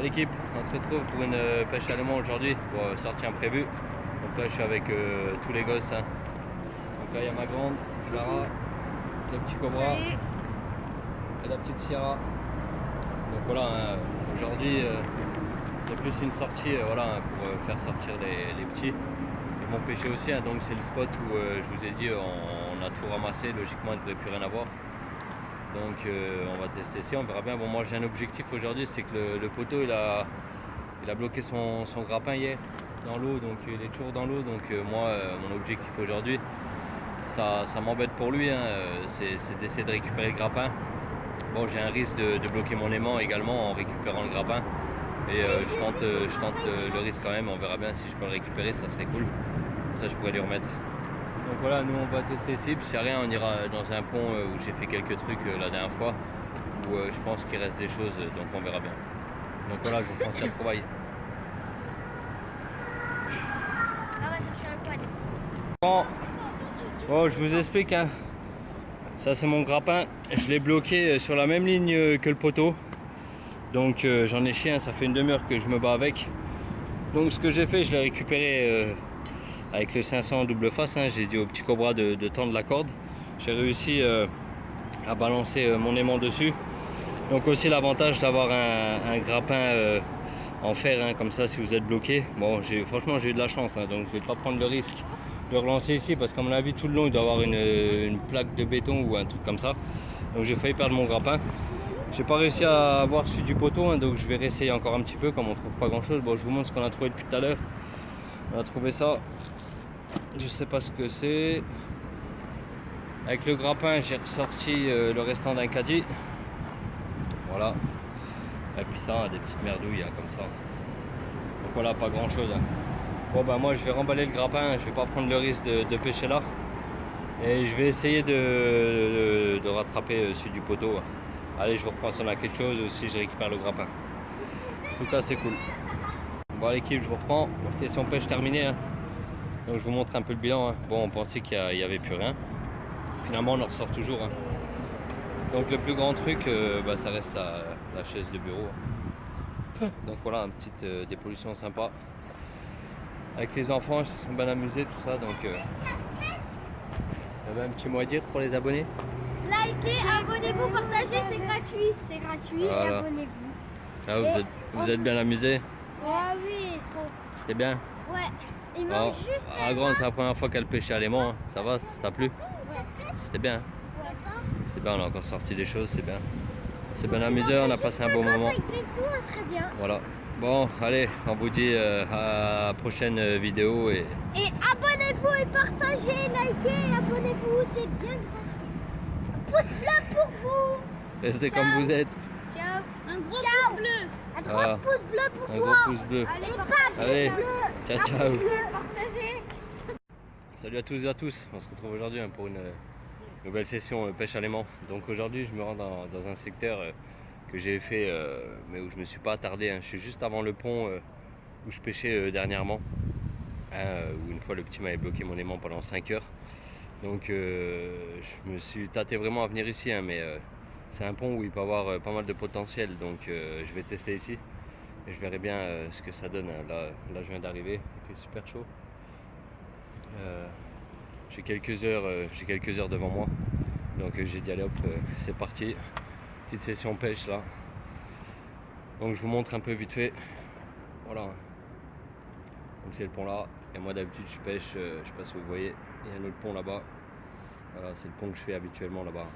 L'équipe, on se retrouve pour une pêche à l'aimant aujourd'hui, pour sortie imprévue. Donc là je suis avec tous les gosses. Hein. Donc là il y a ma grande, Clara, le petit Cobra. Salut. Et la petite Sierra. Donc voilà, hein, aujourd'hui c'est plus une sortie voilà, hein, pour faire sortir les petits. Ils vont pêcher aussi, hein, donc c'est le spot où je vous ai dit on a tout ramassé, logiquement il ne devrait plus rien avoir. Donc on va tester ici, on verra bien. Bon, moi j'ai un objectif aujourd'hui, c'est que le poteau il a bloqué son grappin hier dans l'eau, donc il est toujours dans l'eau. Donc moi mon objectif aujourd'hui, ça m'embête pour lui, hein, c'est d'essayer de récupérer le grappin. Bon, j'ai un risque de bloquer mon aimant également en récupérant le grappin. Et je tente le risque quand même, on verra bien si je peux le récupérer, ça serait cool. Comme ça je pourrais lui remettre. Donc voilà, nous on va tester ici, puis s'il n'y a rien on ira dans un pont où j'ai fait quelques trucs la dernière fois, où je pense qu'il reste des choses, donc on verra bien. Donc voilà, je vous prends cette trouvaille. On va chercher un quad. Bon, je vous explique, hein. Ça c'est mon grappin, je l'ai bloqué sur la même ligne que le poteau. Donc j'en ai chié, hein. Ça fait une demi-heure que je me bats avec. Donc ce que j'ai fait, je l'ai récupéré avec le 500 double face, hein. J'ai dit au petit Cobra de tendre la corde. J'ai réussi à balancer mon aimant dessus. Donc aussi l'avantage d'avoir un grappin en fer, hein, comme ça si vous êtes bloqué. Bon, franchement j'ai eu de la chance, hein, donc je vais pas prendre le risque de relancer ici parce qu'à mon avis tout le long il doit y avoir une plaque de béton ou un truc comme ça. Donc j'ai failli perdre mon grappin. J'ai pas réussi à avoir celui du poteau, hein, donc je vais réessayer encore un petit peu comme on trouve pas grand chose. Bon, je vous montre ce qu'on a trouvé depuis tout à l'heure. On a trouvé ça, je sais pas ce que c'est. Avec le grappin j'ai ressorti le restant d'un caddie. Voilà. Et puis ça, des petites merdouilles hein, comme ça. Donc voilà, pas grand chose. Hein. Bon bah moi je vais remballer le grappin, je vais pas prendre le risque de pêcher là. Et je vais essayer de rattraper celui du poteau. Allez, je vous reprends si on a quelque chose si je récupère le grappin. En tout cas c'est cool. Bon l'équipe, je vous reprends. Session pêche terminée. Hein. Donc je vous montre un peu le bilan. Hein. Bon, on pensait qu'il n'y avait plus rien. Finalement on en ressort toujours. Hein. Donc le plus grand truc, bah, ça reste la chaise de bureau. Donc voilà, une petite dépollution sympa. Avec les enfants, ils se sont bien amusés, tout ça. Donc il y avait un petit mot à dire pour les abonnés. Likez, abonnez-vous, partagez, c'est gratuit. C'est gratuit, Voilà. abonnez-vous. Ah, vous êtes bien amusés? Ah oui, trop. C'était bien? Ouais. Il Alors, manque juste à grande, c'est la première fois qu'elle pêchait à l'aimant. Hein. Ça va? Ça t'a plu? C'était bien. C'est bien, on a encore sorti des choses, c'est bien. C'est bien amusé, on a passé un bon moment. Avec des sous, ça serait bien. Voilà. Bon, allez, on vous dit à la prochaine vidéo. Et abonnez-vous et partagez, likez, abonnez-vous, c'est bien gratuit. Pouce bleu pour vous. restez comme vous êtes. Ciao. Un gros pouce bleu. Un Voilà. gros pouce bleu pour Un toi. gros pouce bleu. Allez, partagez. Allez, ciao, ciao. Partagez. Salut à tous et à tous. On se retrouve aujourd'hui hein, pour une nouvelle session pêche à l'aimant. Donc aujourd'hui, je me rends dans un secteur que j'ai fait, mais où je me suis pas attardé. Hein. Je suis juste avant le pont où je pêchais dernièrement. Où une fois le petit m'avait bloqué mon aimant pendant 5 heures. Donc je me suis tâté vraiment à venir ici, hein, mais c'est un pont où il peut y avoir pas mal de potentiel. Donc je vais tester ici et je verrai bien ce que ça donne. Hein. Là je viens d'arriver, il fait super chaud. J'ai quelques heures devant moi. Donc j'ai dit allez hop, c'est parti. Petite session pêche là. Donc je vous montre un peu vite fait. Voilà. Donc c'est le pont là. Et moi d'habitude je pêche, je sais pas si vous voyez, il y a un autre pont là-bas. Voilà, c'est le pont que je fais habituellement là-bas.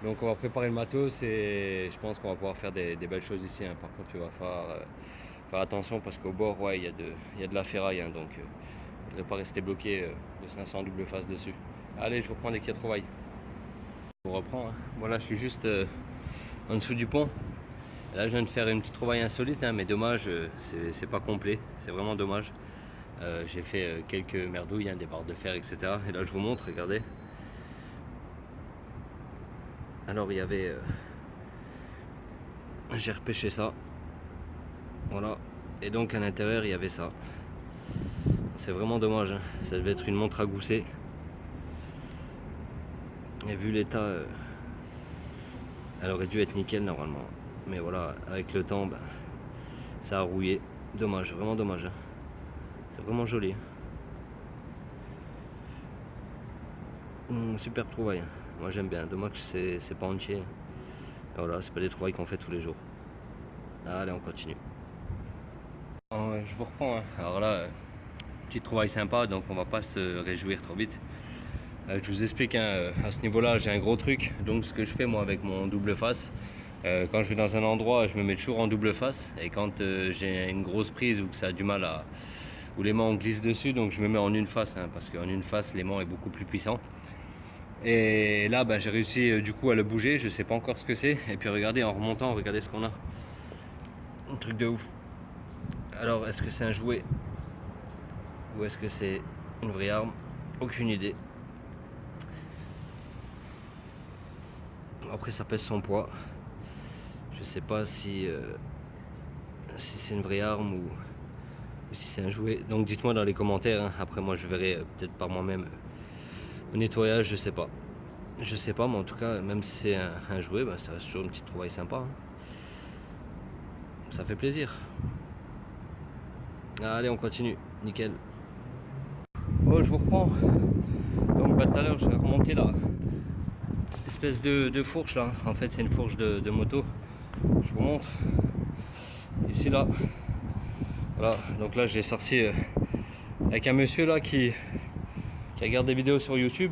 Donc on va préparer le matos et je pense qu'on va pouvoir faire des belles choses ici. Hein. Par contre il va falloir faire attention parce qu'au bord ouais, il y a de la ferraille. Hein, donc il ne faudrait pas rester bloqué de 500 double face dessus. Allez, je vous reprends dès qu'il y a trouvaille. Je vous reprends. Hein. Voilà, je suis juste en dessous du pont. Et là je viens de faire une petite trouvaille insolite, hein, mais dommage, c'est pas complet. C'est vraiment dommage. J'ai fait quelques merdouilles, hein, des barres de fer, etc. Et là je vous montre, regardez. Alors il y avait... j'ai repêché ça. Voilà. Et donc à l'intérieur il y avait ça. C'est vraiment dommage. Hein. Ça devait être une montre à gousset. Et vu l'état, elle aurait dû être nickel normalement. Mais voilà, avec le temps, ben, Ça a rouillé. Dommage, vraiment dommage. Hein. C'est vraiment joli. Super trouvaille. Moi j'aime bien. Dommage que c'est pas entier. Et voilà, c'est pas des trouvailles qu'on fait tous les jours. Allez, on continue. Je vous reprends. Hein. Alors là, petite trouvaille sympa, donc on va pas se réjouir trop vite. Je vous explique, hein, à ce niveau-là, j'ai un gros truc. Donc ce que je fais moi avec mon double face, quand je vais dans un endroit, je me mets toujours en double face. Et quand j'ai une grosse prise ou que ça a du mal à, où l'aimant glisse dessus, donc je me mets en une face, hein, parce qu'en une face, l'aimant est beaucoup plus puissant. Et là, j'ai réussi du coup à le bouger. Je sais pas encore ce que c'est. Et puis regardez, en remontant, regardez ce qu'on a. Un truc de ouf. Alors, est-ce que c'est un jouet ou est-ce que c'est une vraie arme? Aucune idée. Après, ça pèse son poids. Je sais pas si c'est une vraie arme ou si c'est un jouet. Donc dites-moi dans les commentaires. Hein. Après, moi, je verrai peut-être par moi-même au nettoyage. Je sais pas. Je sais pas, mais en tout cas, même si c'est un jouet, ça reste toujours une petite trouvaille sympa. Hein. Ça fait plaisir. Allez, on continue. Nickel. Oh, je vous reprends. Donc tout à l'heure, j'ai remonté là. Espèce de fourche là. En fait, c'est une fourche de moto. Je vous montre. Ici là. Voilà. Donc là, j'ai sorti avec un monsieur là qui regarde des vidéos sur YouTube.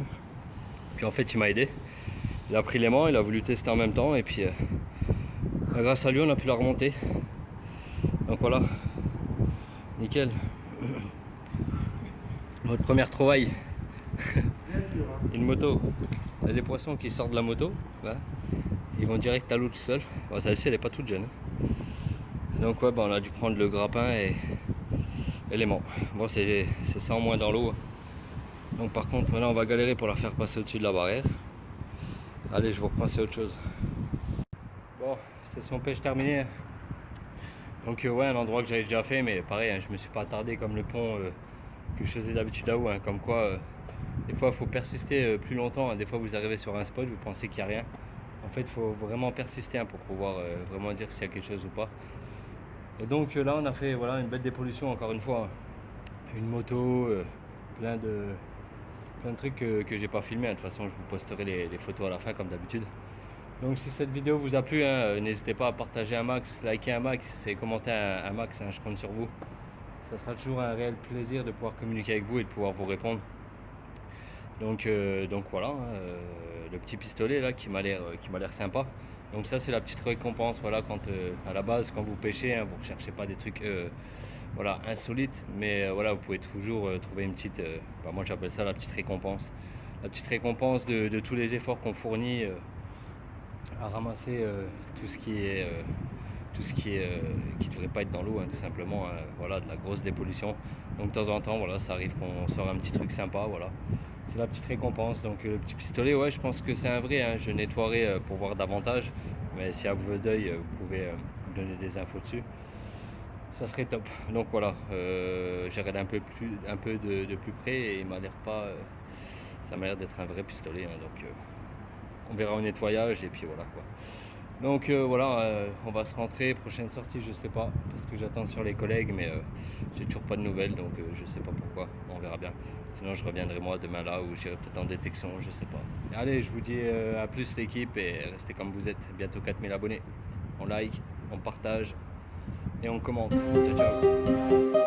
Puis en fait, il m'a aidé. Il a pris l'aimant, il a voulu tester en même temps. Et puis, grâce à lui, on a pu la remonter. Donc voilà. Nickel. Notre première trouvaille. Une moto. Il y a des poissons qui sortent de la moto. Là. Ils vont direct à l'eau tout seul. Bon, celle-ci, elle n'est pas toute jeune. Donc ouais, on a dû prendre le grappin et l'aimant. Bon, c'est ça en moins dans l'eau. Donc par contre, maintenant, on va galérer pour la faire passer au-dessus de la barrière. Allez, je vous reprends, c'est autre chose. Bon, session pêche terminée. Donc ouais, un endroit que j'avais déjà fait, mais pareil, hein, je me suis pas attardé comme le pont que je faisais d'habitude à haut. Hein, comme quoi, des fois, il faut persister plus longtemps. Hein. Des fois, vous arrivez sur un spot, vous pensez qu'il n'y a rien. En fait, il faut vraiment persister, hein, pour pouvoir vraiment dire s'il y a quelque chose ou pas. Et donc là, on a fait voilà, une belle dépollution, encore une fois. Une moto, plein de trucs que j'ai pas filmé. De toute façon, je vous posterai les photos à la fin, comme d'habitude. Donc si cette vidéo vous a plu, hein, n'hésitez pas à partager un max, liker un max et commenter un max, hein, je compte sur vous. Ça sera toujours un réel plaisir de pouvoir communiquer avec vous et de pouvoir vous répondre. Donc voilà, hein, le petit pistolet là qui m'a l'air sympa. Donc ça c'est la petite récompense, voilà, quand à la base quand vous pêchez, hein, vous ne recherchez pas des trucs voilà, insolites, mais voilà, vous pouvez toujours trouver une petite, moi j'appelle ça la petite récompense. La petite récompense de tous les efforts qu'on fournit à ramasser tout ce qui est qui devrait pas être dans l'eau, hein, tout simplement, hein, voilà, de la grosse dépollution. Donc de temps en temps, voilà, ça arrive qu'on sort un petit truc sympa, voilà. C'est la petite récompense. Donc le petit pistolet, ouais, je pense que c'est un vrai, hein. Je nettoierai pour voir davantage, mais si à vos d'œil vous pouvez me donner des infos dessus, ça serait top. Donc voilà, j'ai regardé un peu de plus près et il m'a l'air pas, ça m'a l'air d'être un vrai pistolet, hein, donc on verra au nettoyage et puis voilà quoi. Donc voilà, on va se rentrer, prochaine sortie je sais pas, parce que j'attends sur les collègues, mais j'ai toujours pas de nouvelles, donc je sais pas pourquoi, on verra bien. Sinon je reviendrai moi demain là, ou j'irai peut-être en détection, je sais pas. Allez, je vous dis à plus l'équipe, et restez comme vous êtes, bientôt 4000 abonnés. On like, on partage et on commente. Ciao ciao.